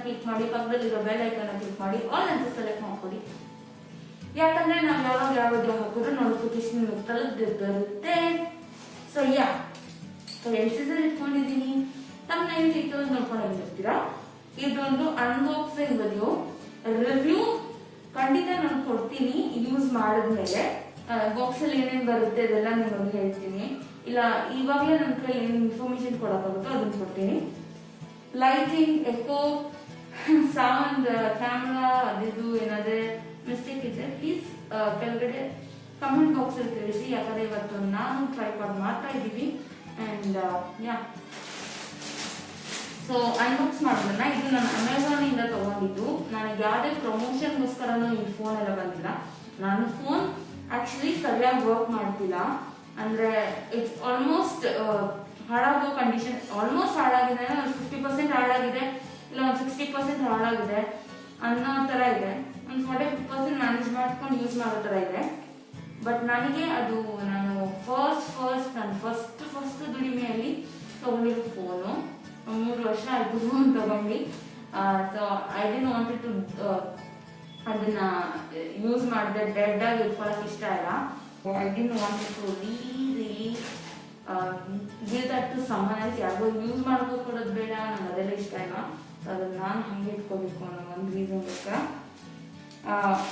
Click ಮಾಡಿ, ಪಕ್ಕದಲ್ಲಿರೋ bell ಐಕನ್ನ click ಮಾಡಿ ಆಲ್ ಅಂತ ಸೆಲೆಕ್ಟ್ ಮಾಡ್ಕೊಳ್ಳಿ. ಯಾಕಂದ್ರೆ ನಾವು ಯಾವಾಗ ಯಾವ ವಿಡಿಯೋ ಹಾಕಿದ್ರು ನೋಟಿಫಿಕೇಶನ್ ತಲುಪಿರುತ್ತೆ. ಸೊ ಎಲ್ಸಿಸಲ್ಲಿ ಇಟ್ಕೊಂಡಿದ್ದೀನಿ, ತಮ್ಮನೇಲಿ ಇಟ್ಟು ನೋಡ್ಕೊಂಡಿರ್ತೀರಾ. ಇದೊಂದು ಅನ್ಬಾಕ್ಸಿಂಗ್ ವಿಡಿಯೋ. ರಿವ್ಯೂ ಖಂಡಿತ ನಾನು ಕೊಡ್ತೀನಿ ಯೂಸ್ ಮಾಡಿದ್ಮೇಲೆ. ಬಾಕ್ಸಲ್ಲಿ ಏನೇನು ಬರುತ್ತೆ ಅದೆಲ್ಲ ನಿಮಗೆ ಹೇಳ್ತೀನಿ. ಇಲ್ಲ ಇವಾಗಲೇ ನನ್ನ ಕೈ ಏನು ಇನ್ಫಾರ್ಮೇಶನ್ ಕೊಡೋಕ್ಕಾಗುತ್ತೋ ಅದನ್ನು ಕೊಡ್ತೀನಿ. ಲೈಟಿಂಗ್, ಎಕೋ, ಸೌಂಡ್, ಕ್ಯಾಮ್ರಾ ಅದಿದು ಏನಾದರೆ ಮಿಸ್ಟೇಕ್ ಇದೆ ಪ್ಲೀಸ್ ಕೆಳಗಡೆ ಕಮೆಂಟ್ ಬಾಕ್ಸಲ್ಲಿ ತಿಳಿಸಿ. ಯಾಕಂದರೆ ಇವತ್ತು ನಾನು ಟ್ರೈಪಾಡ್ ಮಾಡ್ತಾ ಇದ್ದೀವಿ. ಆ್ಯಂಡ್ ಸೊ ಅನ್ಬಾಕ್ಸ್ ಮಾಡೋದನ್ನ ಇದು ನಾನು ಅಮೆಝಾನಿಂದ ತೊಗೊಂಡಿದ್ದು. ನನಗೆ ಯಾವುದೇ ಪ್ರಮೋಷನ್ಗೋಸ್ಕರನೂ ಈ ಫೋನ್ ಎಲ್ಲ ಬಂದಿಲ್ಲ. ನಾನು ಫೋನ್ ಆ್ಯಕ್ಚುಲಿ ಸರಿಯಾಗಿ ವರ್ಕ್ ಮಾಡ್ತಿಲ್ಲ. ಅಂದರೆ ಇಟ್ಸ್ ಆಲ್ಮೋಸ್ಟ್ ಹಾಳಾಗೋ ಕಂಡೀಷನ್. ಆಲ್ಮೋಸ್ಟ್ ಹಾಳಾಗಿದೆ, ಒಂದು 50% ಹಾಳಾಗಿದೆ, ಇಲ್ಲ ಒಂದು 60% ಹಾಳಾಗಿದೆ ಅನ್ನೋ ಥರ ಇದೆ. ಒಂದು 40% ಮ್ಯಾನೇಜ್ ಮಾಡ್ಕೊಂಡು ಯೂಸ್ ಮಾಡೋ ಥರ ಇದೆ. ಬಟ್ ನನಗೆ ಅದು ನಾನು ನಾನು ಫಸ್ಟ್ ದುಡಿಮೆಯಲ್ಲಿ ತೊಗೊಂಡಿರೋ ಫೋನು. 3 ವರ್ಷ ಆಯಿತು ಫೋನ್ ತೊಗೊಂಡು. So I didn't wanted to ಅದನ್ನ ಯೂಸ್ ಮಾಡಿದೆ ಡೆಡ್ ಆಗಿ ಇಟ್ಕೊಳ್ಳೋಕೆ ಇಷ್ಟ ಇಲ್ಲ. I didn't wanted to really give that to someone else. ಯಾರಿಗೋ ಯೂಸ್ ಮಾಡ್ಕೊಂಡು ಕೊಡೋದು ಬೇಡ, ನಂಗೆ ಅದೆಲ್ಲ ಇಷ್ಟ ಇಲ್ಲ. ಸೊ ಅದನ್ನು ನಾನು ಹಾಗೆ ಇಟ್ಕೋಬೇಕು ಅನ್ನೋ ಒಂದು ರೀಸನ್ಗೋಸ್ಕರ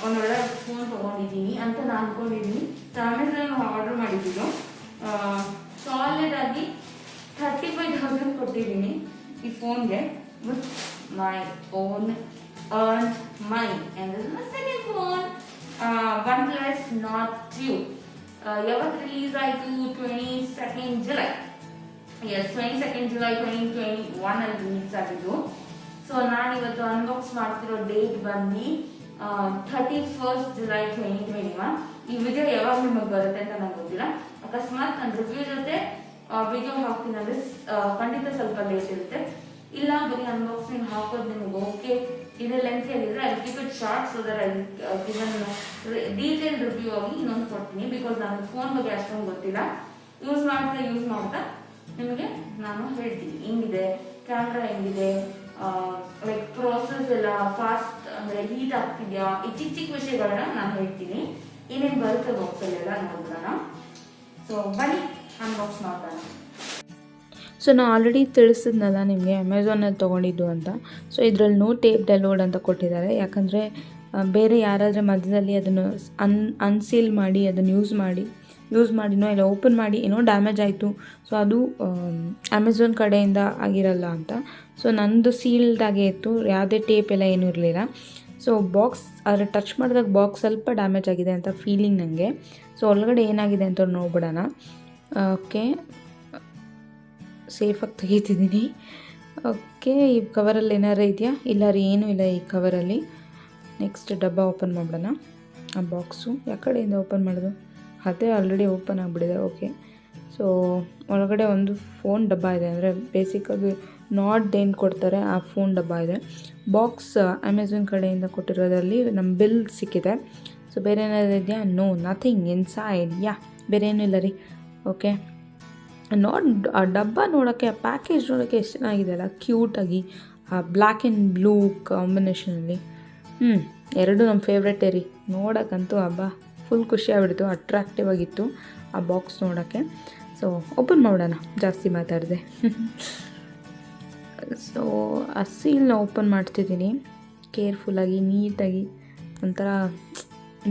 ಒಂದೊಳ್ಳೆ ಫೋನ್ ತೊಗೊಂಡಿದ್ದೀನಿ ಅಂತ ನಾನು ಅಂದ್ಕೊಂಡಿದ್ದೀನಿ. ಸೊ ಅಮೆಝಾನ್ ಆರ್ಡರ್ ಮಾಡಿದ್ದು ಸಾಲಿಡ್ ಆಗಿ 35,000 ಕೊಟ್ಟಿದ್ದೀನಿ ಈ ಫೋನ್ಗೆ with my own earned money. And this is my second phone, OnePlus Nord 2. ಯಾವತ್ತು ರಿಲೀಸ್ ಆಯಿತು? 22nd July. S, 22nd July 2021 ಅಲ್ಲಿ ರಿಲೀಸ್ ಆಗಿದ್ದು. ಸೊ ನಾನಿವತ್ತು ಅನ್ಬಾಕ್ಸ್ ಮಾಡ್ತಿರೋ ಡೇಟ್ ಬಂದು 31st July 2021. ಈ ವಿಡಿಯೋ ಯಾವಾಗ ನಿಮಗೆ ಬರುತ್ತೆ ಅಂತ ನಂಗೆ ಗೊತ್ತಿಲ್ಲ. ಅಕಸ್ಮಾತ್ ನಾನು ರಿವ್ಯೂ ಜೊತೆ ವಿಡಿಯೋ ಹಾಕ್ತೀನಿ ಅಂದರೆ ಖಂಡಿತ ಸ್ವಲ್ಪ ಲೇಟ್ ಇರುತ್ತೆ. ಇಲ್ಲ ಬರೀ ಅನ್ಬಾಕ್ಸಿಂಗ್ ಹಾಕೋದು ನಿಮಗೆ ಓಕೆ ಇದು ಲೆಂತ್ ಆಗಿದ್ರೆ I keep it short so that I given detail review ಆಗಿ ಇನ್ನೊಂದು ಕೊಡ್ತೀನಿ. ಬಿಕಾಸ್ ನನಗೆ ಫೋನ್ ಬಗ್ಗೆ ಅಷ್ಟೊಂದು ಗೊತ್ತಿಲ್ಲ. ಯೂಸ್ ಮಾಡ್ತಾ ನಿಮಗೆ ನಾನು ಹೇಳ್ತೀನಿ ಹೆಂಗಿದೆ, ಕ್ಯಾಮ್ರಾ ಹೆಂಗಿದೆ, ಲೈಕ್ ಪ್ರೋಸೆಸ್ ಎಲ್ಲ ಫಾಸ್ಟ್ ಅಂದರೆ ಹೀಟ್ ಆಗ್ತಿದೆಯಾ, ಈ ಚಿಕ್ಕ ವಿಷಯಗಳನ್ನ ನಾನು ಹೇಳ್ತೀನಿ. ಏನೇನು ಬರುತ್ತೆ ಬಾಕ್ಸಲ್ಲೆಲ್ಲ ನೋಡೋಣ. ಸೊ ಬನ್ನಿ ಅನ್ಬಾಕ್ಸ್ ಮಾಡೋಣ. ಸೊ ನಾನು ಆಲ್ರೆಡಿ ತಿಳಿಸಿದ್ನಲ್ಲ ನಿಮಗೆ ಅಮೆಝಾನಲ್ಲಿ ತೊಗೊಂಡಿದ್ದು ಅಂತ. ಸೊ ಇದರಲ್ಲಿ ನೋ ಟೇಪ್ ಡೌನ್ಲೋಡ್ ಅಂತ ಕೊಟ್ಟಿದ್ದಾರೆ. ಯಾಕಂದರೆ ಬೇರೆ ಯಾರಾದರೆ ಮಧ್ಯದಲ್ಲಿ ಅದನ್ನು ಅನ್ಸೀಲ್ ಮಾಡಿ ಅದನ್ನು ಯೂಸ್ ಮಾಡಿನೋ ಇಲ್ಲ ಓಪನ್ ಮಾಡಿ ಏನೋ ಡ್ಯಾಮೇಜ್ ಆಯಿತು. ಸೊ ಅದು ಅಮೆಝಾನ್ ಕಡೆಯಿಂದ ಆಗಿರಲ್ಲ ಅಂತ. ಸೊ ನಂದು ಸೀಲ್ಡಾಗೆ ಇತ್ತು, ಯಾವುದೇ ಟೇಪ್ ಎಲ್ಲ ಏನೂ ಇರಲಿಲ್ಲ. ಸೊ ಬಾಕ್ಸ್ ಆದರೆ ಟಚ್ ಮಾಡಿದಾಗ ಬಾಕ್ಸ್ ಸ್ವಲ್ಪ ಡ್ಯಾಮೇಜ್ ಆಗಿದೆ ಅಂತ ಫೀಲಿಂಗ್ ನನಗೆ. ಸೊ ಒಳಗಡೆ ಏನಾಗಿದೆ ಅಂತ ನೋಡ್ಬಿಡೋಣ. ಓಕೆ, ಸೇಫಾಗಿ ತೆಗಿತಿದ್ದೀನಿ. ಓಕೆ, ಈ ಕವರಲ್ಲಿ ಏನಾರು ಇದೆಯಾ? ಇಲ್ಲ ರೀ, ಏನೂ ಇಲ್ಲ ಈ ಕವರಲ್ಲಿ. ನೆಕ್ಸ್ಟ್ ಡಬ್ಬ ಓಪನ್ ಮಾಡೋಣ. ಆ ಬಾಕ್ಸು ಯಾವ ಕಡೆಯಿಂದ ಓಪನ್ ಮಾಡೋದು? ಅದೇ ಆಲ್ರೆಡಿ ಓಪನ್ ಆಗಿಬಿಟ್ಟಿದೆ. ಓಕೆ, ಸೊ ಒಳಗಡೆ ಒಂದು ಫೋನ್ ಡಬ್ಬ ಇದೆ. ಅಂದರೆ ಬೇಸಿಕ್ಕಾಗಿ ನಾಟ್ ಏನು ಕೊಡ್ತಾರೆ ಆ ಫೋನ್ ಡಬ್ಬ ಇದೆ. ಬಾಕ್ಸ್ ಅಮೆಝಾನ್ ಕಡೆಯಿಂದ ಕೊಟ್ಟಿರೋದ್ರಲ್ಲಿ ನಮ್ಮ ಬಿಲ್ ಸಿಕ್ಕಿದೆ. ಸೊ ಬೇರೆ ಏನಾದ್ರು ಇದೆಯಾ? No, nothing inside. ಬೇರೆ ಏನೂ ಇಲ್ಲ ರೀ. ಓಕೆ, ಆ ಡಬ್ಬ ನೋಡೋಕ್ಕೆ, ಆ ಪ್ಯಾಕೇಜ್ ನೋಡೋಕ್ಕೆ ಎಷ್ಟು ಚೆನ್ನಾಗಿದೆ ಅಲ್ಲ, ಕ್ಯೂಟಾಗಿ ಆ ಬ್ಲ್ಯಾಕ್ ಆ್ಯಂಡ್ ಬ್ಲೂ ಕಾಂಬಿನೇಷನಲ್ಲಿ. ಎರಡು ನಮ್ಮ ಫೇವ್ರೆಟೇ ರೀ. ನೋಡೋಕ್ಕಂತೂ ಫುಲ್ ಖುಷಿ ಆಗ್ಬಿಡ್ತು, ಅಟ್ರಾಕ್ಟಿವ್ ಆಗಿತ್ತು ಆ ಬಾಕ್ಸ್ ನೋಡೋಕ್ಕೆ. ಸೊ ಓಪನ್ ಮಾಡೋಣ, ಜಾಸ್ತಿ ಮಾತಾಡಿದೆ. ಸೊ ಆ ಸೀಲ್ನ ಓಪನ್ ಮಾಡ್ತಿದ್ದೀನಿ ಕೇರ್ಫುಲ್ಲಾಗಿ, ನೀಟಾಗಿ, ಒಂಥರ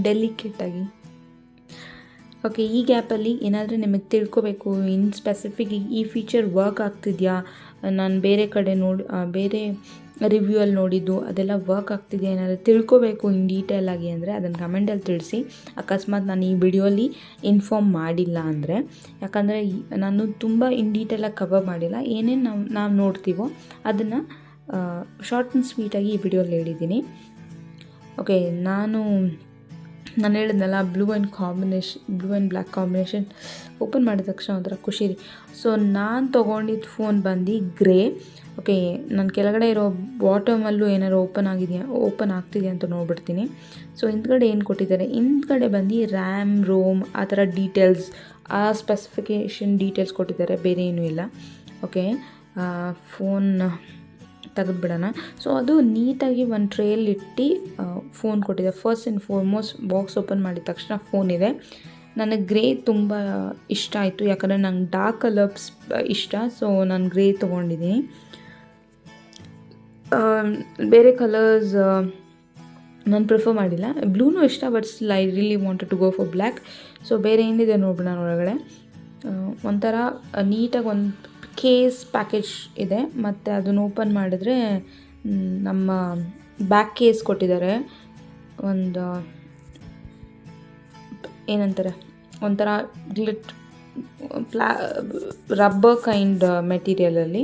ಡೆಲಿಕೇಟಾಗಿ. ಓಕೆ, ಈ ಗ್ಯಾಪಲ್ಲಿ ಏನಾದರೂ ನಿಮಗೆ ತಿಳ್ಕೊಬೇಕು, ಇನ್ ಸ್ಪೆಸಿಫಿಕ್ ಈ ಫೀಚರ್ ವರ್ಕ್ ಆಗ್ತಿದೆಯಾ, ನಾನು ಬೇರೆ ಕಡೆ ಬೇರೆ ರಿವ್ಯೂ ಅಲ್ಲಿ ನೋಡಿದ್ದು ಅದೆಲ್ಲ ವರ್ಕ್ ಆಗ್ತಿದೆಯಾ, ಏನಾದರೂ ತಿಳ್ಕೊಬೇಕು ಇನ್ ಡೀಟೇಲ್ ಆಗಿ ಅಂದರೆ ಅದನ್ನು ಕಮೆಂಟಲ್ಲಿ ತಿಳಿಸಿ. ಅಕಸ್ಮಾತ್ ನಾನು ಈ ವಿಡಿಯೋಲಿ ಇನ್ಫಾರ್ಮ್ ಮಾಡಿಲ್ಲ ಅಂದರೆ, ಯಾಕಂದರೆ ನಾನು ತುಂಬ ಇನ್ ಡೀಟೇಲಾಗಿ ಕವರ್ ಮಾಡಿಲ್ಲ. ಏನೇನು ನಾವು ನೋಡ್ತೀವೋ ಅದನ್ನು ಶಾರ್ಟ್ ಆ್ಯಂಡ್ ಸ್ವೀಟಾಗಿ ಈ ವಿಡಿಯೋಲಿ ಹೇಳಿದ್ದೀನಿ. ಓಕೆ, ನಾನು ಹೇಳಿದ್ನಲ್ಲ blue and black combination open ಮಾಡಿದ ತಕ್ಷಣ ಒಂಥರ ಖುಷಿ ರೀ. ಸೊ ನಾನು ತೊಗೊಂಡಿದ್ದು ಫೋನ್ ಬಂದು ಗ್ರೇ. ಓಕೆ, ನಾನು ಕೆಳಗಡೆ ಇರೋ ಬಾಟಮಲ್ಲೂ ಏನಾದ್ರು ಓಪನ್ ಆಗ್ತಿದೆಯಾ ಅಂತ ನೋಡ್ಬಿಡ್ತೀನಿ. ಸೊ ಹಿಂದ್ಗಡೆ ಏನು ಕೊಟ್ಟಿದ್ದಾರೆ, ಹಿಂದ್ಗಡೆ ಬಂದು ರ್ಯಾಮ್, ರೋಮ್ ಆ ಥರ ಡೀಟೇಲ್ಸ್, ಆ ಸ್ಪೆಸಿಫಿಕೇಷನ್ ಡೀಟೇಲ್ಸ್ ಕೊಟ್ಟಿದ್ದಾರೆ, ಬೇರೆ ಏನೂ ಇಲ್ಲ. Okay, phone ತೆಗೆದುಬಿಡೋಣ. ಸೊ ಅದು ನೀಟಾಗಿ ಒಂದು ಟ್ರೇಯಲ್ಲಿ ಇಟ್ಟು ಫೋನ್ ಕೊಟ್ಟಿದೆ. First and foremost box open ಮಾಡಿದ ತಕ್ಷಣ ಫೋನ್ ಇದೆ. ನನಗೆ ಗ್ರೇ ತುಂಬ ಇಷ್ಟ ಆಯಿತು, ಯಾಕಂದರೆ ನಂಗೆ ಡಾರ್ಕ್ ಕಲರ್ಸ್ ಇಷ್ಟ. ಸೊ ನಾನು ಗ್ರೇ ತೊಗೊಂಡಿದ್ದೀನಿ. ಬೇರೆ ಕಲರ್ಸ್ ನಾನು ಪ್ರಿಫರ್ ಮಾಡಿಲ್ಲ. ಬ್ಲೂನೂ ಇಷ್ಟ, but still I really wanted to go for black. So ಬೇರೆ ಏನಿದೆ ನೋಡ್ಬಿಡೋಣ ಒಳಗಡೆ. ಒಂಥರ ನೀಟಾಗಿ ಒಂದು ಕೇಸ್ ಪ್ಯಾಕೇಜ್ ಇದೆ, ಮತ್ತು ಅದನ್ನು ಓಪನ್ ಮಾಡಿದ್ರೆ ನಮ್ಮ ಬ್ಯಾಕ್ ಕೇಸ್ ಕೊಟ್ಟಿದ್ದಾರೆ. ಒಂದು ಏನಂತಾರೆ, ಒಂಥರ ರಬ್ಬರ್ ಕೈಂಡ್ ಮೆಟೀರಿಯಲಲ್ಲಿ.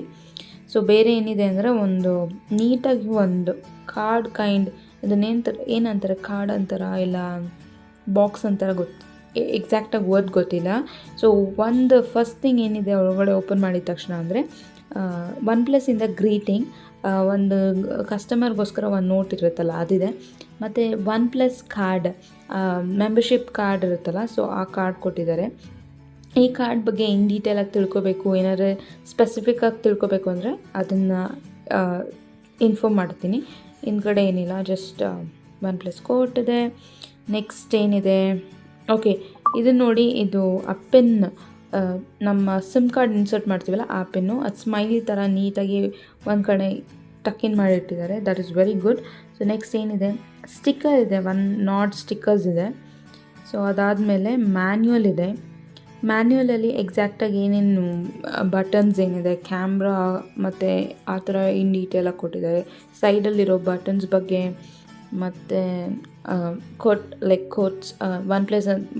ಸೊ ಬೇರೆ ಏನಿದೆ ಅಂದರೆ ಒಂದು ನೀಟಾಗಿ ಒಂದು ಕಾರ್ಡ್ ಕೈಂಡ್, ಏನಂತಾರೆ ಕಾರ್ಡ್ ಅಂತಾರ ಇಲ್ಲ ಬಾಕ್ಸ್ ಅಂತಾರ ಎಕ್ಸಾಕ್ಟಾಗಿ ವರ್ಡ್ ಗೊತ್ತಿಲ್ಲ. ಸೊ ಒಂದು ಫಸ್ಟ್ ಥಿಂಗ್ ಏನಿದೆ ಒಳಗಡೆ ಓಪನ್ ಮಾಡಿದ ತಕ್ಷಣ ಅಂದರೆ OnePlus ಇಂದ ಗ್ರೀಟಿಂಗ್, ಒಂದು ಕಸ್ಟಮರ್ಗೋಸ್ಕರ ಒಂದು ನೋಟ್ ಇರುತ್ತಲ್ಲ ಅದಿದೆ. ಮತ್ತು OnePlus ಕಾರ್ಡ್, ಮೆಂಬರ್ಶಿಪ್ ಕಾರ್ಡ್ ಇರುತ್ತಲ್ಲ, ಸೊ ಆ ಕಾರ್ಡ್ ಕೊಟ್ಟಿದ್ದಾರೆ. ಈ ಕಾರ್ಡ್ ಬಗ್ಗೆ ಇನ್ ಡೀಟೇಲಾಗಿ ತಿಳ್ಕೊಬೇಕು, ಏನಾದ್ರು ಸ್ಪೆಸಿಫಿಕ್ಕಾಗಿ ತಿಳ್ಕೊಬೇಕು ಅಂದರೆ ಅದನ್ನು ಇನ್ಫಾರ್ಮ್ ಮಾಡ್ತೀನಿ. ಹಿಂದ್ಗಡೆ ಏನಿಲ್ಲ, ಜಸ್ಟ್ OnePlus ಕೋಟ್ ಇದೆ. ನೆಕ್ಸ್ಟ್ ಏನಿದೆ, ಓಕೆ ಇದನ್ನು ನೋಡಿ, ಇದು ಆ ಪಿನ್, ನಮ್ಮ ಸಿಮ್ ಕಾರ್ಡ್ ಇನ್ಸರ್ಟ್ ಮಾಡ್ತೀವಲ್ಲ ಆ ಪಿನ್ನು, ಅದು ಸ್ಮೈಲಿ ಥರ ನೀಟಾಗಿ ಒಂದು ಕಡೆ ಟಕ್ಕಿನ್ ಮಾಡಿಟ್ಟಿದ್ದಾರೆ. That is very good. So next ಏನಿದೆ, ಸ್ಟಿಕ್ಕರ್ ಇದೆ, ನಾಟ್ ಸ್ಟಿಕ್ಕರ್ಸ್ ಇದೆ. ಸೊ ಅದಾದಮೇಲೆ ಮ್ಯಾನ್ಯುವಲ್ ಇದೆ. ಮ್ಯಾನ್ಯುವಲಲ್ಲಿ ಎಕ್ಸಾಕ್ಟಾಗಿ ಏನೇನು ಬಟನ್ಸ್ ಏನಿದೆ, ಕ್ಯಾಮ್ರಾ ಮತ್ತು ಆ ಥರ ಇನ್ ಡೀಟೇಲಾಗಿ ಕೊಟ್ಟಿದ್ದಾರೆ. ಸೈಡಲ್ಲಿರೋ ಬಟನ್ಸ್ ಬಗ್ಗೆ ಮತ್ತು ಕೋಡ್ಸ್,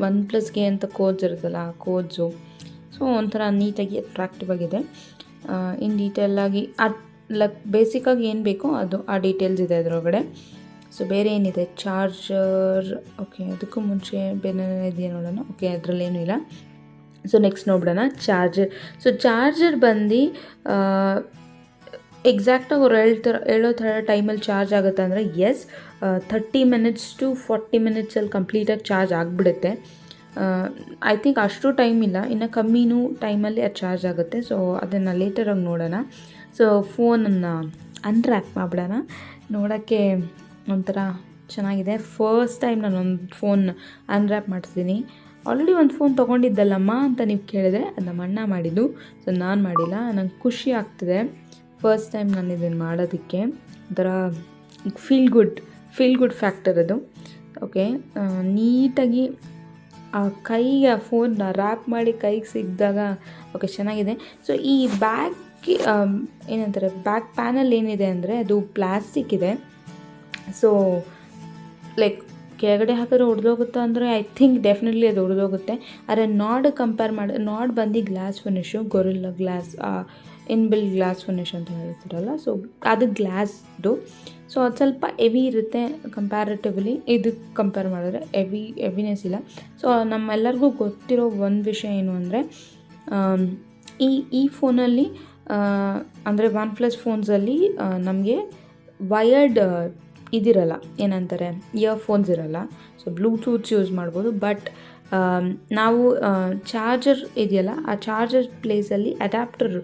ಒನ್ಪ್ಲಸ್ಗೆ ಅಂತ ಕೋಡ್ಸ್ ಇರುತ್ತಲ್ಲ ಆ ಕೋಡ್ಸು. ಸೊ ಒಂಥರ ನೀಟಾಗಿ ಅಟ್ರಾಕ್ಟಿವ್ ಆಗಿದೆ. ಇನ್ ಡೀಟೇಲಾಗಿ ಬೇಸಿಕ್ಕಾಗಿ ಏನು ಬೇಕೋ ಅದು ಆ ಡೀಟೇಲ್ಸ್ ಇದೆ ಅದರೊಳಗಡೆ. ಸೊ ಬೇರೆ ಏನಿದೆ, ಚಾರ್ಜರ್. ಓಕೆ ಅದಕ್ಕೂ ಮುಂಚೆ ಬೇರೆ ಇದೆಯಾ ನೋಡೋಣ. ಓಕೆ ಅದರಲ್ಲೇನೂ ಇಲ್ಲ. ಸೊ ನೆಕ್ಸ್ಟ್ ನೋಡ್ಬಿಡೋಣ ಚಾರ್ಜರ್. ಸೊ ಚಾರ್ಜರ್ ಬಂದು ಎಕ್ಸಾಕ್ಟಾಗಿ ಅವ್ರು ಹೇಳೋ ಥರ ಟೈಮಲ್ಲಿ ಚಾರ್ಜ್ ಆಗುತ್ತೆ ಅಂದರೆ ಎಸ್, 30 ಮಿನಿಟ್ಸ್ ಟು 40 ಮಿನಿಟ್ಸಲ್ಲಿ ಕಂಪ್ಲೀಟಾಗಿ ಚಾರ್ಜ್ ಆಗಿಬಿಡುತ್ತೆ. ಐ ಥಿಂಕ್ ಅಷ್ಟು ಟೈಮ್ ಇಲ್ಲ, ಇನ್ನು ಕಮ್ಮಿನೂ ಟೈಮಲ್ಲಿ ಅದು ಚಾರ್ಜ್ ಆಗುತ್ತೆ. ಸೊ ಅದನ್ನು ಲೇಟರಾಗಿ ನೋಡೋಣ. ಸೊ ಫೋನನ್ನು ಅನ್ರ್ಯಾಪ್ ಮಾಡಿಬಿಡೋಣ. ನೋಡೋಕ್ಕೆ ಒಂಥರ ಚೆನ್ನಾಗಿದೆ. ಫಸ್ಟ್ ಟೈಮ್ ನಾನು ಒಂದು ಫೋನ್ ಅನ್ರ್ಯಾಪ್ ಮಾಡ್ತಿದ್ದೀನಿ. ಆಲ್ರೆಡಿ ಒಂದು ಫೋನ್ ತೊಗೊಂಡಿದ್ದಲ್ಲಮ್ಮ ಅಂತ ನೀವು ಕೇಳಿದ್ರೆ ಅದು ನಮ್ಮ ಅಣ್ಣ ಮಾಡಿದ್ದು. ಸೊ ನಾನು ಮಾಡಿಲ್ಲ. ನಂಗೆ ಖುಷಿ ಆಗ್ತಿದೆ ಫಸ್ಟ್ ಟೈಮ್ ನಾನು ಇದನ್ನು ಮಾಡೋದಕ್ಕೆ. ಒಂಥರ ಫೀಲ್ ಗುಡ್ ಫ್ಯಾಕ್ಟರ್ ಅದು. ಓಕೆ ನೀಟಾಗಿ ಆ ಕೈಗೆ ಆ ಫೋನ್ನ ರ್ಯಾಪ್ ಮಾಡಿ ಕೈಗೆ ಸಿಕ್ಕಿದಾಗ ಓಕೆ ಚೆನ್ನಾಗಿದೆ. ಸೊ ಈ ಬ್ಯಾಗ್ ಏನಂತಾರೆ, ಬ್ಯಾಕ್ ಪ್ಯಾನಲ್ ಏನಿದೆ ಅಂದರೆ ಅದು ಪ್ಲಾಸ್ಟಿಕ್ ಇದೆ. ಸೊ ಲೈಕ್ ಕೆಳಗಡೆ ಹಾಕಿದ್ರೆ ಒಡೆದೋಗುತ್ತಾ ಅಂದರೆ ಐ ಥಿಂಕ್ ಡೆಫಿನೆಟ್ಲಿ ಅದು ಒಡೆದೋಗುತ್ತೆ. ಆದರೆ ನಾಡ್ ಬಂದು glass finish, gorilla glass, inbuilt glass finish ಅಂತ ಹೇಳ್ತಿರಲ್ಲ, ಸೊ ಅದು ಗ್ಲಾಸ್ದು. ಸೊ ಅದು ಸ್ವಲ್ಪ ಹೆವಿ ಇರುತ್ತೆ ಕಂಪ್ಯಾರಿಟಿವ್ಲಿ. ಇದಕ್ಕೆ ಕಂಪೇರ್ ಮಾಡಿದ್ರೆ ಹೆವಿನೆಸ್ ಇಲ್ಲ. ಸೊ ನಮ್ಮೆಲ್ಲರಿಗೂ ಗೊತ್ತಿರೋ ಒಂದು ವಿಷಯ ಏನು ಅಂದರೆ, ಈ ಫೋನಲ್ಲಿ ಅಂದರೆ OnePlus ಫೋನ್ಸಲ್ಲಿ ನಮಗೆ ವಯರ್ಡ್ ಇದಿರಲ್ಲ, ಏನಂತಾರೆ ಇಯರ್ಫೋನ್ಸ್ ಇರಲ್ಲ. ಸೊ ಬ್ಲೂಟೂತ್ಸ್ ಯೂಸ್ ಮಾಡ್ಬೋದು. ಬಟ್ ನಾವು ಚಾರ್ಜರ್ ಇದೆಯಲ್ಲ, ಆ ಚಾರ್ಜರ್ ಪ್ಲೇಸಲ್ಲಿ ಅಡ್ಯಾಪ್ಟರ್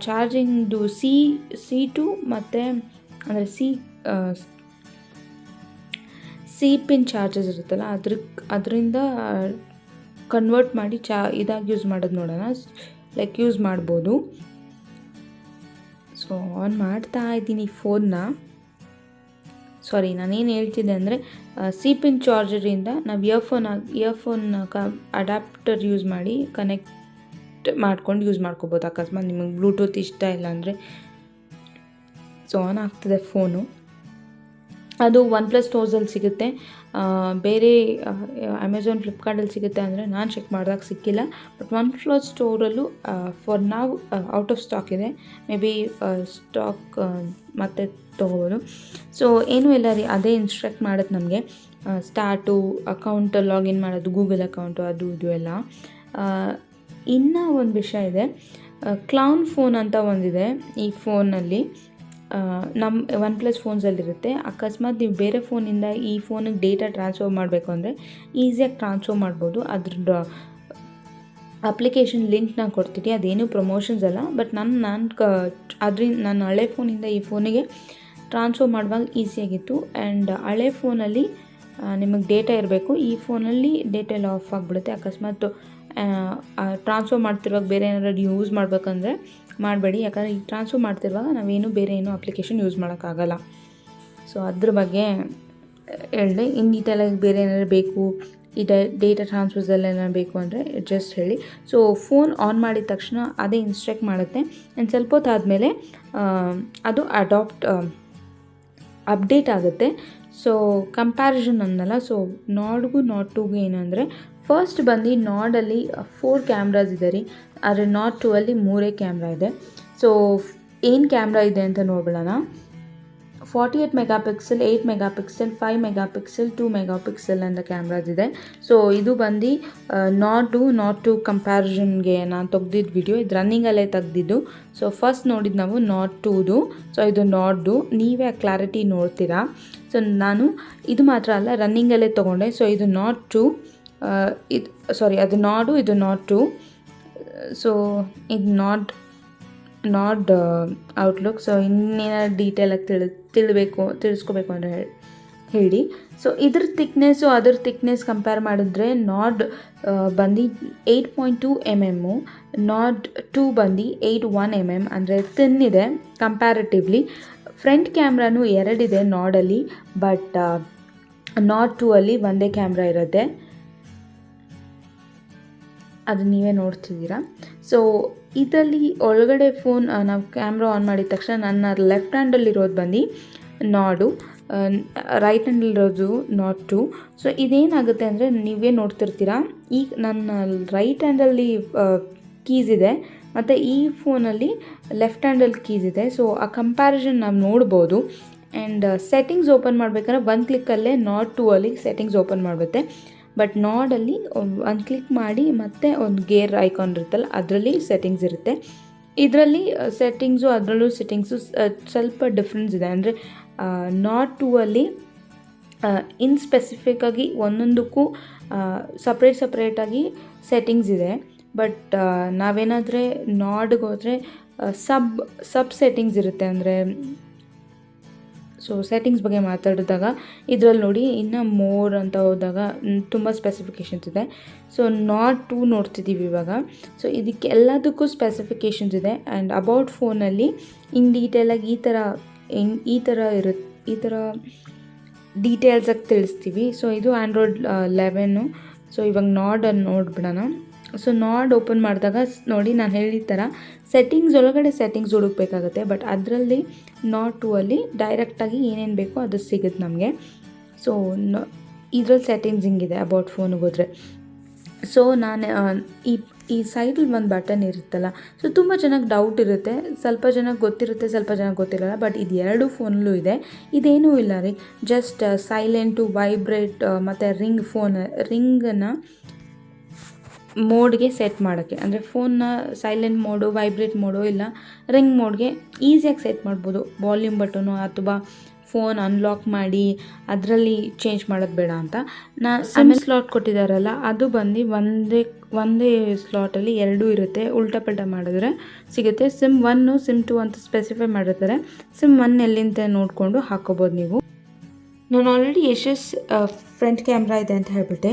ಚಾರ್ಜಿಂಗ್ದು C2 ಮತ್ತು ಅಂದರೆ ಸಿ ಪಿನ್ ಚಾರ್ಜಸ್ ಇರುತ್ತಲ್ಲ ಅದರಿಂದ ಕನ್ವರ್ಟ್ ಮಾಡಿ ಇದಾಗಿ ಯೂಸ್ ಮಾಡೋದು ನೋಡೋಣ. ಲೈಕ್ ಯೂಸ್ ಮಾಡ್ಬೋದು. ಸೊ ಆನ್ ಮಾಡ್ತಾ ಇದ್ದೀನಿ ಫೋನ್ನ. ಸಾರಿ, ನಾನೇನು ಹೇಳ್ತಿದ್ದೆ ಅಂದರೆ ಸಿ ಪಿನ್ ಚಾರ್ಜರಿಂದ ನಾವು ಇಯರ್ಫೋನ್ ಅಡ್ಯಾಪ್ಟರ್ ಯೂಸ್ ಮಾಡಿ ಕನೆಕ್ಟ್ ಮಾಡ್ಕೊಂಡು ಯೂಸ್ ಮಾಡ್ಕೋಬೋದು. ಅಕಸ್ಮಾತ್ ನಿಮಗೆ ಬ್ಲೂಟೂತ್ ಇಷ್ಟ ಇಲ್ಲ ಅಂದರೆ. ಸೊ ಆನ್ ಆಗ್ತದೆ ಫೋನು. ಅದು OnePlus ಸ್ಟೋರ್ಸಲ್ಲಿ ಸಿಗುತ್ತೆ, ಬೇರೆ ಅಮೆಝಾನ್ ಫ್ಲಿಪ್ಕಾರ್ಟಲ್ಲಿ ಸಿಗುತ್ತೆ ಅಂದರೆ ನಾನು ಚೆಕ್ ಮಾಡಿದಾಗ ಸಿಕ್ಕಿಲ್ಲ. ಬಟ್ OnePlus ಸ್ಟೋರಲ್ಲೂ ಫಾರ್ ನಾವು ಔಟ್ ಆಫ್ ಸ್ಟಾಕ್ ಇದೆ. ಮೇ ಬಿ ಸ್ಟಾಕ್ ಮತ್ತೆ ತೊಗೋಬೋದು. ಸೊ ಏನೂ ಇಲ್ಲ ರೀ, ಅದೇ ಇನ್ಸ್ಟ್ರಕ್ಟ್ ಮಾಡೋದು ನಮಗೆ. ಸ್ಟಾರ್ಟು, ಅಕೌಂಟ್ ಲಾಗಿನ್ ಮಾಡೋದು, ಗೂಗಲ್ ಅಕೌಂಟು, ಅದು ಇದು ಎಲ್ಲ. ಇನ್ನೂ ಒಂದು ವಿಷಯ ಇದೆ, ಕ್ಲೌನ್ ಫೋನ್ ಅಂತ ಒಂದಿದೆ ಈ ಫೋನಲ್ಲಿ. ನಮ್ಮ OnePlus ಫೋನ್ಸಲ್ಲಿರುತ್ತೆ. ಅಕಸ್ಮಾತ್ ನೀವು ಬೇರೆ ಫೋನಿಂದ ಈ ಫೋನಿಗೆ ಡೇಟಾ ಟ್ರಾನ್ಸ್ಫರ್ ಮಾಡಬೇಕು ಅಂದರೆ ಈಸಿಯಾಗಿ ಟ್ರಾನ್ಸ್ಫರ್ ಮಾಡ್ಬೋದು. ಅಪ್ಲಿಕೇಶನ್ ಲಿಂಕ್ ನಾನು ಕೊಡ್ತೀನಿ. ಅದೇನು ಪ್ರಮೋಷನ್ಸ್ ಅಲ್ಲ, ಬಟ್ ಅದರಿಂದ ನಾನು ಹಳೆ ಫೋನಿಂದ ಈ ಫೋನಿಗೆ ಟ್ರಾನ್ಸ್ಫರ್ ಮಾಡುವಾಗ ಈಸಿಯಾಗಿತ್ತು. ಆ್ಯಂಡ್ ಹಳೆ ಫೋನಲ್ಲಿ ನಿಮಗೆ ಡೇಟಾ ಇರಬೇಕು, ಈ ಫೋನಲ್ಲಿ ಡೇಟಾ ಎಲ್ಲ ಆಫ್ ಆಗಿಬಿಡುತ್ತೆ. ಅಕಸ್ಮಾತ್ ಟ್ರಾನ್ಸ್ಫರ್ ಮಾಡ್ತಿರುವಾಗ ಬೇರೆ ಏನಾದ್ರು ಯೂಸ್ ಮಾಡಬೇಕಂದ್ರೆ ಮಾಡಬೇಡಿ, ಯಾಕಂದರೆ ಈಗ ಟ್ರಾನ್ಸ್ಫರ್ ಮಾಡ್ತಿರುವಾಗ ನಾವೇನು ಬೇರೆ ಏನೂ ಅಪ್ಲಿಕೇಶನ್ ಯೂಸ್ ಮಾಡೋಕ್ಕಾಗಲ್ಲ. ಸೊ ಅದ್ರ ಬಗ್ಗೆ ಹೇಳಿದೆ. ಇನ್ ಡೀಟೇಲಾಗಿ ಬೇರೆ ಏನಾದ್ರು ಬೇಕು, ಈ ಡೇಟಾ ಟ್ರಾನ್ಸ್ಫರ್ಸೆಲ್ಲ ಏನಾದ್ರು ಬೇಕು ಅಂದರೆ ಜಸ್ಟ್ ಹೇಳಿ. ಸೊ ಫೋನ್ ಆನ್ ಮಾಡಿದ ತಕ್ಷಣ ಅದೇ ಇನ್ಸ್ಟ್ರಕ್ಟ್ ಮಾಡುತ್ತೆ. ಆ್ಯಂಡ್ ಸ್ವಲ್ಪ ಹೊತ್ತು ಆದಮೇಲೆ ಅದು ಅಪ್ಡೇಟ್ ಆಗುತ್ತೆ. ಸೊ ಕಂಪ್ಯಾರಿಸನ್ ಅನ್ನಲ್ಲ. ಸೊ ನಾಡ್ಗೂ ನಾಟ್ 2ಗೂ ಏನು ಅಂದರೆ, ಫಸ್ಟ್ ಬಂದು ನಾಡಲ್ಲಿ 4 ಕ್ಯಾಮ್ರಾಸ್ ಇದೆ ರೀ, ಆದರೆ ನಾಟ್ 2ಅಲ್ಲಿ 3 ಕ್ಯಾಮ್ರಾ ಇದೆ. ಸೊ ಏನು ಕ್ಯಾಮ್ರಾ ಇದೆ ಅಂತ ನೋಡ್ಬಿಡೋಣ. 48 ಮೆಗಾಪಿಕ್ಸೆಲ್, 8 ಮೆಗಾಪಿಕ್ಸೆಲ್, 5 ಮೆಗಾಪಿಕ್ಸೆಲ್, 2 ಮೆಗಾಪಿಕ್ಸೆಲ್ ಅಂತ ಕ್ಯಾಮ್ರಾಸ್ ಇದೆ. ಸೊ ಇದು ಬಂದು ನಾಟ್ 2 ಕಂಪ್ಯಾರಿಸನ್ಗೆ ನಾನು ತೆಗ್ದಿದ್ದು ವಿಡಿಯೋ, ಇದು ರನ್ನಿಂಗಲ್ಲೇ ತೆಗ್ದಿದ್ದು. ಸೊ ಫಸ್ಟ್ ನೋಡಿದ್ದು ನಾವು ನಾಟ್ 2ದು. ಸೊ ಇದು ನಾಟ್ 2, ನೀವೇ ಕ್ಲಾರಿಟಿ ನೋಡ್ತೀರಾ. ಸೊ ನಾನು ಇದು ಮಾತ್ರ ಅಲ್ಲ, ರನ್ನಿಂಗಲ್ಲೇ ತೊಗೊಂಡೆ. ಸೊ ಇದು ನಾಟ್ 2, ಅದು ನಾಡು, ಇದು ನಾಟ್ 2. ಸೊ ಇದು ನಾಟ್ ಔಟ್ಲುಕ್. ಸೊ ಇನ್ನೇನಾದ್ರು ಡೀಟೇಲಾಗಿ ತಿಳಿಸ್ಕೋಬೇಕು ಅಂದರೆ ಹೇಳಿ. ಸೊ ಇದ್ರ ಥಿಕ್ನೆಸ್ಸು ಅದ್ರ ಥಿಕ್ನೆಸ್ ಕಂಪೇರ್ ಮಾಡಿದ್ರೆ ನಾಡ್ ಬಂದು 8.2 mm, ನಾಡ್ 2 ಬಂದು 8.1 mm, ಅಂದರೆ ತಿನ್ ಇದೆ ಕಂಪ್ಯಾರಿಟಿವ್ಲಿ. ಫ್ರಂಟ್ ಕ್ಯಾಮ್ರಾನು 2 ಇದೆ ನಾಡಲ್ಲಿ, ಬಟ್ ನಾಟ್ 2ಅಲ್ಲಿ ಒಂದೇ ಕ್ಯಾಮ್ರಾ ಇರುತ್ತೆ, ಅದು ನೀವೇ ನೋಡ್ತಿದ್ದೀರಾ. ಸೊ ಇದರಲ್ಲಿ ಒಳಗಡೆ ಫೋನ್ ನಾವು ಕ್ಯಾಮ್ರಾ ಆನ್ ಮಾಡಿದ ತಕ್ಷಣ ನನ್ನ ಲೆಫ್ಟ್ ಹ್ಯಾಂಡಲ್ಲಿರೋದು ಬಂದು ನಾಡು, ರೈಟ್ ಹ್ಯಾಂಡಲ್ಲಿರೋದು ನಾಟ್ 2. ಸೊ ಇದೇನಾಗುತ್ತೆ ಅಂದರೆ, ನೀವೇ ನೋಡ್ತಿರ್ತೀರಾ, ಈಗ ನನ್ನ ರೈಟ್ ಹ್ಯಾಂಡಲ್ಲಿ ಕೀಸ್ ಇದೆ ಮತ್ತು ಈ ಫೋನಲ್ಲಿ ಲೆಫ್ಟ್ ಹ್ಯಾಂಡಲ್ಲಿ ಕೀಸ್ ಇದೆ. ಸೊ ಆ ಕಂಪ್ಯಾರಿಸನ್ ನಾವು ನೋಡ್ಬೋದು. ಆ್ಯಂಡ್ ಸೆಟ್ಟಿಂಗ್ಸ್ ಓಪನ್ ಮಾಡಬೇಕಾದ್ರೆ 1 ಕ್ಲಿಕ್ಕಲ್ಲೇ ನಾಟ್ 2ಅಲ್ಲಿ ಸೆಟ್ಟಿಂಗ್ಸ್ ಓಪನ್ ಮಾಡುತ್ತೆ. ಬಟ್ ನಾಡಲ್ಲಿ ಒಂದು ಕ್ಲಿಕ್ ಮಾಡಿ ಮತ್ತೆ ಒಂದು ಗೇರ್ ಐಕಾನ್ ಇರುತ್ತಲ್ಲ, ಅದರಲ್ಲಿ ಸೆಟ್ಟಿಂಗ್ಸ್ ಇರುತ್ತೆ. ಇದರಲ್ಲಿ ಸೆಟ್ಟಿಂಗ್ಸು ಅದರಲ್ಲೂ ಸೆಟ್ಟಿಂಗ್ಸು ಸ್ವಲ್ಪ ಡಿಫ್ರೆನ್ಸ್ ಇದೆ. ಅಂದರೆ ನಾಟ್ 2ಅಲ್ಲಿ ಸ್ಪೆಸಿಫಿಕ್ಕಾಗಿ ಒಂದೊಂದಕ್ಕೂ ಸಪ್ರೇಟಾಗಿ ಸೆಟ್ಟಿಂಗ್ಸ್ ಇದೆ. ಬಟ್ ನಾವೇನಾದರೆ ನಾಡ್ಗೆ ಹೋದರೆ ಸಬ್ ಸೆಟ್ಟಿಂಗ್ಸ್ ಇರುತ್ತೆ. ಅಂದರೆ ಸೊ ಸೆಟ್ಟಿಂಗ್ಸ್ ಬಗ್ಗೆ ಮಾತಾಡಿದಾಗ ಇದರಲ್ಲಿ ನೋಡಿ, ಇನ್ನು ಮೋರ್ ಅಂತ ಹೋದಾಗ ತುಂಬ ಸ್ಪೆಸಿಫಿಕೇಷನ್ಸ್ ಇದೆ. ಸೊ ನಾಟ್ 2 ನೋಡ್ತಿದ್ದೀವಿ ಇವಾಗ. ಸೊ ಇದಕ್ಕೆ ಎಲ್ಲದಕ್ಕೂ ಸ್ಪೆಸಿಫಿಕೇಷನ್ಸ್ ಇದೆ. ಆ್ಯಂಡ್ ಅಬೌಟ್ ಫೋನಲ್ಲಿ ಇನ್ ಡೀಟೇಲಾಗಿ ಈ ಥರ ಡೀಟೇಲ್ಸಾಗಿ ತಿಳಿಸ್ತೀವಿ. ಸೊ ಇದು ಆ್ಯಂಡ್ರಾಯ್ಡ್ 11. ಸೊ ಇವಾಗ ನಾಡನ್ನು ನೋಡ್ಬಿಡೋಣ. ಸೊ ನಾಡ್ ಓಪನ್ ಮಾಡಿದಾಗ ನೋಡಿ, ನಾನು ಹೇಳಿದ ಥರ ಸೆಟ್ಟಿಂಗ್ಸ್ ಒಳಗಡೆ ಸೆಟ್ಟಿಂಗ್ಸ್ ಹುಡುಕಬೇಕಾಗುತ್ತೆ. ಬಟ್ ಅದರಲ್ಲಿ ನಾಟ್ 2ಅಲ್ಲಿ ಡೈರೆಕ್ಟಾಗಿ ಏನೇನು ಬೇಕೋ ಅದು ಸಿಗುತ್ತೆ ನಮಗೆ. ಸೊ ಇದರಲ್ಲಿ ಸೆಟ್ಟಿಂಗ್ಸ್ ಹಿಂಗಿದೆ ಅಬೌಟ್ ಫೋನಿಗೆ ಹೋದರೆ. ಸೊ ನಾನು ಈ ಸೈಡಲ್ಲಿ ಒಂದು ಬಟನ್ ಇರುತ್ತಲ್ಲ, ಸೊ ತುಂಬ ಜನಕ್ಕೆ ಡೌಟ್ ಇರುತ್ತೆ, ಸ್ವಲ್ಪ ಜನಕ್ಕೆ ಗೊತ್ತಿರುತ್ತೆ, ಸ್ವಲ್ಪ ಜನಕ್ಕೆ ಗೊತ್ತಿರಲ್ಲ. ಬಟ್ ಇದು 2 ಫೋನಲ್ಲೂ ಇದೆ. ಇದೇನೂ ಇಲ್ಲ ರೀ, ಜಸ್ಟ್ ಸೈಲೆಂಟು, ವೈಬ್ರೇಟ್ ಮತ್ತು ರಿಂಗನ್ನು ಮೋಡ್ಗೆ ಸೆಟ್ ಮಾಡೋಕ್ಕೆ, ಅಂದರೆ ಫೋನ್ನ ಸೈಲೆಂಟ್ ಮೋಡು, ವೈಬ್ರೇಟ್ ಮೋಡು ಇಲ್ಲ ರಿಂಗ್ ಮೋಡ್ಗೆ ಈಸಿಯಾಗಿ ಸೆಟ್ ಮಾಡ್ಬೋದು. ವಾಲ್ಯೂಮ್ ಬಟನು ಅಥವಾ ಫೋನ್ ಅನ್ಲಾಕ್ ಮಾಡಿ ಅದರಲ್ಲಿ ಚೇಂಜ್ ಮಾಡೋದು ಬೇಡ ಅಂತ. ಸಿಮ್ ಸ್ಲಾಟ್ ಕೊಟ್ಟಿದ್ದಾರಲ್ಲ, ಅದು ಬಂದು ಒಂದೇ ಸ್ಲಾಟಲ್ಲಿ 2 ಇರುತ್ತೆ. ಉಲ್ಟಾ ಪಲ್ಟಾ ಮಾಡಿದ್ರೆ ಸಿಗುತ್ತೆ. ಸಿಮ್ 1, ಸಿಮ್ 2 ಅಂತ ಸ್ಪೆಸಿಫೈ ಮಾಡಿರ್ತಾರೆ. ಸಿಮ್ 1 ಎಲ್ಲಿಂದ ನೋಡಿಕೊಂಡು ಹಾಕೋಬೋದು ನೀವು. ನಾನು ಆಲ್ರೆಡಿ ಫ್ರಂಟ್ ಕ್ಯಾಮ್ರಾ ಇದೆ ಅಂತ ಹೇಳಿಬಿಟ್ಟೆ.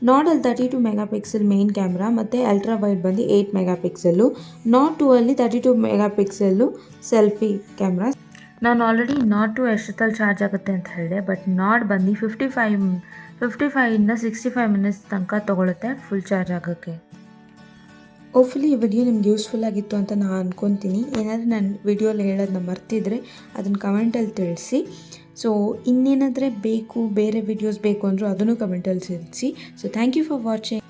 ನಾಡಲ್ಲಿ 32 ಮೆಗಾಪಿಕ್ಸೆಲ್ ಮೇನ್ ಕ್ಯಾಮ್ರಾ ಮತ್ತು ಅಲ್ಟ್ರಾ ವೈಡ್ ಬಂದು 8 ಮೆಗಾಪಿಕ್ಸೆಲ್ಲು. ನಾಟ್ 2ಅಲ್ಲಿ 32 ಮೆಗಾಪಿಕ್ಸೆಲ್ಲು ಸೆಲ್ಫಿ ಕ್ಯಾಮ್ರಾ. ನಾನು ಆಲ್ರೆಡಿ ನಾಟ್ 2 ಎಷ್ಟೊತ್ತಲ್ಲಿ ಚಾರ್ಜ್ ಆಗುತ್ತೆ ಅಂತ ಹೇಳಿದೆ. ಬಟ್ ನಾಡ್ ಬಂದು 55ಇಂದ 65 ಮಿನಿಟ್ಸ್ ತನಕ ತೊಗೊಳುತ್ತೆ ಫುಲ್ ಚಾರ್ಜ್ ಆಗೋಕ್ಕೆ. ಹೋಪ್ಫುಲಿ ಈ ವಿಡಿಯೋ ನಿಮ್ಗೆ ಯೂಸ್ಫುಲ್ ಆಗಿತ್ತು ಅಂತ ನಾನು ಅಂದ್ಕೊತೀನಿ. ಏನಾದರೂ ನಾನು ವಿಡಿಯೋಲಿ ಹೇಳೋದನ್ನ ಮರ್ತಿದ್ರೆ ಅದನ್ನು ಕಮೆಂಟಲ್ಲಿ ತಿಳಿಸಿ. ಸೊ ಇನ್ನೇನಾದರೆ ಬೇರೆ ವಿಡಿಯೋಸ್ ಬೇಕು ಅಂದರೂ ಅದನ್ನು ಕಮೆಂಟಲ್ಲಿ ತಿಳಿಸಿ. So thank you for watching.